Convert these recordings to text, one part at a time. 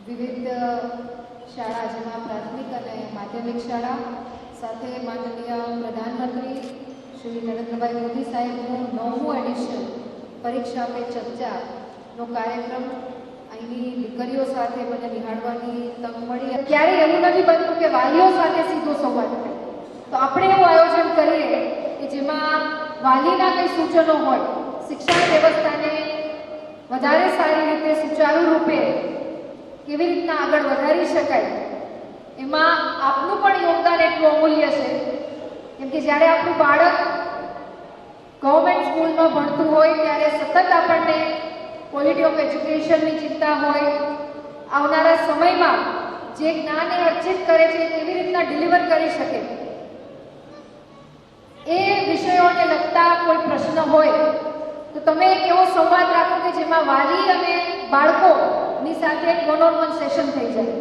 વિવિધ શાળા જેમાં પ્રાથમિક અને માધ્યમિક શાળા સાથે માનનીય પ્રધાનમંત્રી શ્રી નરેન્દ્રભાઈ મોદી સાહેબનું 9મું એડિશન પરીક્ષા પે ચર્ચાનો કાર્યક્રમ અહીંની દીકરીઓ સાથે મને નિહાળવાની તક મળી. ક્યારેય એવું નથી બનતું કે વાલીઓ સાથે સીધો સંવાદ થાય, તો આપણે એવું આયોજન કરીએ કે જેમાં વાલીના કંઈ સૂચનો હોય, શિક્ષણ વ્યવસ્થાને વધારે સારી રીતે સુચારુ રૂપે કેવી રીતના આગળ વધારી શકાય, એમાં આપનું પણ યોગદાન એટલું અમૂલ્ય છે. કેમ કે જ્યારે આપણું બાળક ગવર્મેન્ટ સ્કૂલમાં ભણતું હોય ત્યારે સતત આપણને ક્વોલિટી ઓફ એજ્યુકેશનની ચિંતા હોય, આવનારા સમયમાં જે જ્ઞાન એ અર્જિત કરે છે કેવી રીતના ડિલિવર કરી શકે, એ વિષયોને લગતા કોઈ પ્રશ્ન હોય તો તમે એક એવો સંવાદ રાખો કે જેમાં વાલી અને બાળકોની સાથે એક વન-ઓન-વન સેશન થઈ જાય.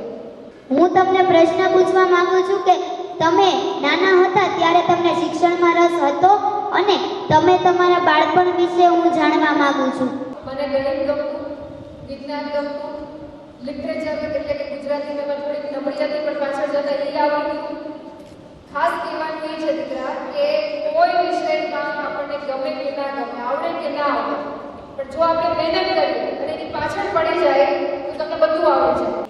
હું તમને પ્રશ્ન પૂછવા માંગુ છું કે તમે નાના હતા ત્યારે તમને શિક્ષણમાં રસ હતો, અને તમે તમારા બાળપણ વિશે હું જાણવા માંગુ છું. મને ગણિત ગમતું, વિજ્ઞાન ગમતું, લિટરેચર એટલે કે ગુજરાતીમાં થોડીક નબળી હતી પણ પાછળ જતા એ આવડતું. ખાસ કહેવાનું એ છે દીકરા કે કોઈ વિષયમાં આપણને ગમે કે ના ગમે, આવડે કે ના આવડે, પણ જો આપણે મહેનત કરીએ અને એની પાછળ પડી જાય તો તમને બધું આવડી જાય.